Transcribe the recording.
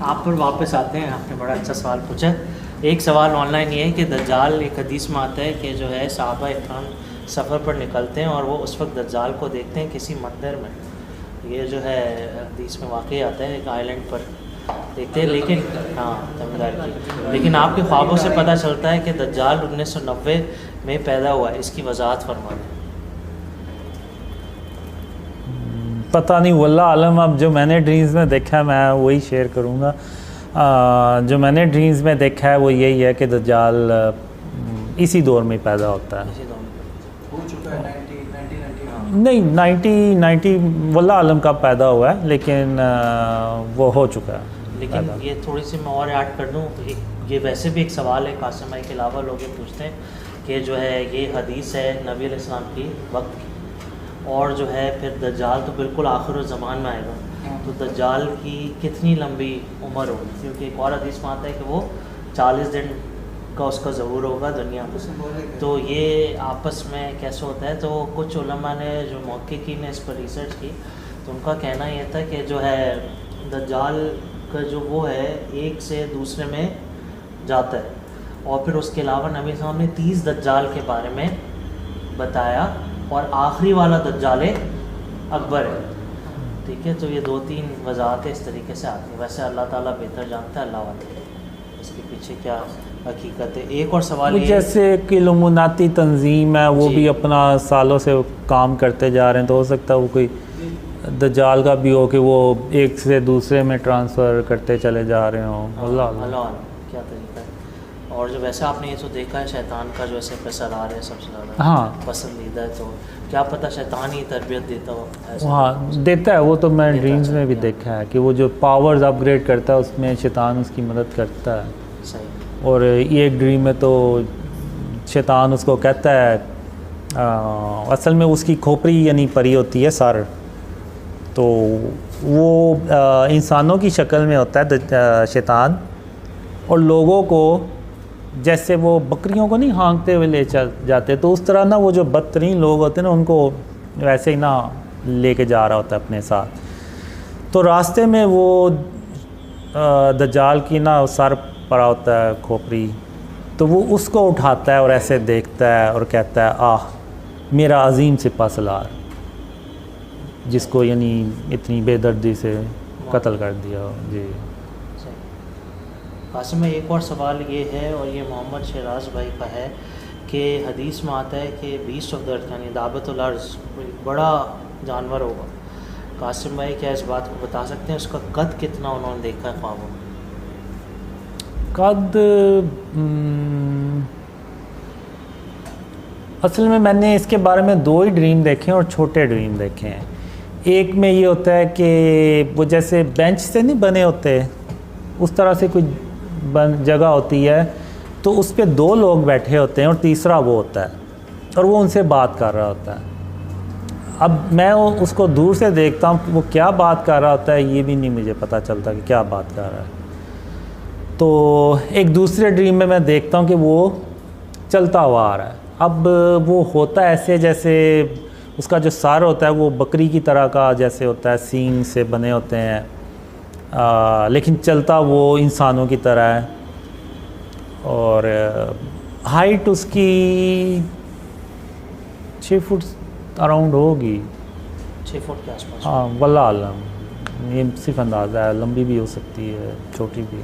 आप पर वापस आते हैं। आपने बड़ा अच्छा सवाल पूछा। एक सवाल ऑनलाइन ये है कि दज्जाल, एक हदीस में आता है कि जो है सहाबा इकराम सफ़र पर निकलते हैं और वो उस वक्त दज्जाल को देखते हैं किसी मंदिर में। ये जो है हदीस में वाकई आता है, एक आइलैंड पर देखते हैं। लेकिन हाँ, तमिलनाडु की, लेकिन आपके ख्वाबों से पता चलता है कि दज्जाल 1990 में पैदा हुआ है। इसकी वजाहत फरमा दें। पता नहीं, वल्लाह आलम। अब जो मैंने ड्रीम्स में देखा है मैं वही शेयर करूँगा। जो मैंने ड्रीम्स में देखा है वो यही है कि दज्जाल इसी दौर में पैदा होता है। हो चुका है 1990। नहीं, 90 वल्लाह आलम का पैदा हुआ है, लेकिन वो हो चुका है। लेकिन ये थोड़ी सी मैं और ऐड कर दूँ, ये वैसे भी एक सवाल है कासिम भाई के अलावा लोग ये पूछते हैं कि जो है ये हदीस है नबी अलैहिस्सलाम की वक्त की, और जो है फिर दज्जाल तो बिल्कुल आखिर ज़मान में आएगा, तो दज्जाल की कितनी लंबी उम्र होगी? क्योंकि एक और हदीस में आता है कि वो 40 दिन का उसका ज़रूर होगा दुनिया में। तो ये आपस में कैसे होता है? तो कुछ उलमा ने, जो मुहक्किकीन ने इस पर रिसर्च की, तो उनका कहना ये था कि जो है दज्जाल का जो वो है एक से दूसरे में जाता है, और फिर उसके अलावा नबी साहब ने 30 दज्जाल के बारे में बताया, और आखिरी वाला दज्जाल अकबर है। ठीक है, तो ये 2-3 वजाहतें इस तरीके से आती हैं। वैसे अल्लाह ताला बेहतर जानता है, अल्लाह वाला इसके पीछे क्या हकीकत है। एक और सवाल ये, जैसे कि इल्लुमिनाती तंजीम है, वो भी अपना सालों से काम करते जा रहे हैं, तो हो सकता है वो कोई दज्जाल का भी हो कि वो एक से दूसरे में ट्रांसफ़र करते चले जा रहे हों। अल्लाह क्या तरीका है। और जो वैसे आपने ये तो देखा है शैतान का जो ऐसे असरार है सबसे ज़्यादा हाँ पसंदीदा है, तो क्या पता शैतान ही तरबियत देता हो? हाँ, देता है। वो तो मैं ड्रीम्स में भी देखा है कि वो जो पावर्स अपग्रेड करता है उसमें शैतान उसकी मदद करता है। सही। और ये एक ड्रीम में तो शैतान उसको कहता है, असल में उसकी खोपड़ी यानी परी होती है सर, तो वो इंसानों की शक्ल में होता है शैतान, और लोगों को जैसे वो बकरियों को नहीं हाँकते हुए ले चल जाते, तो उस तरह ना वो जो बदतरीन लोग होते हैं ना उनको वैसे ही ना लेके जा रहा होता है अपने साथ। तो रास्ते में वो दज्जाल की ना सर पड़ा होता है खोपड़ी, तो वो उसको उठाता है और ऐसे देखता है और कहता है, आह मेरा अजीम सिपहसालार, जिसको यानी इतनी बेदर्दी से कत्ल कर दिया। जी कासिम में एक और सवाल ये है, और ये मोहम्मद शहराज भाई का है, कि हदीस में आता है कि बीस्ट ऑफ द अर्थ यानी दाबतुल अर्ज़ बड़ा जानवर होगा। कासिम भाई क्या इस बात को बता सकते हैं उसका कद कितना उन्होंने देखा है ख्वाबों में? कद असल में मैंने इसके बारे में 2 ही ड्रीम देखे हैं, और छोटे ड्रीम देखे हैं। एक में ये होता है कि वो जैसे बेंच से नहीं बने होते, उस तरह से कोई जगह होती है, तो उस पर 2 लोग बैठे होते हैं और तीसरा वो होता है, और वो उनसे बात कर रहा होता है। अब मैं उसको दूर से देखता हूँ कि वो क्या बात कर रहा होता है, ये भी नहीं मुझे पता चलता कि क्या बात कर रहा है। तो एक दूसरे ड्रीम में मैं देखता हूँ कि वो चलता हुआ आ रहा है। अब वो होता ऐसे जैसे उसका जो सर होता है वो बकरी की तरह का जैसे होता है, सींग से बने होते हैं, लेकिन चलता वो इंसानों की तरह है, और हाइट उसकी 6 फुट अराउंड होगी। 6 फुट के आसपास? हाँ, वल्लाह आलम, ये सिर्फ अंदाज़ा है, लंबी भी हो सकती है, छोटी भी।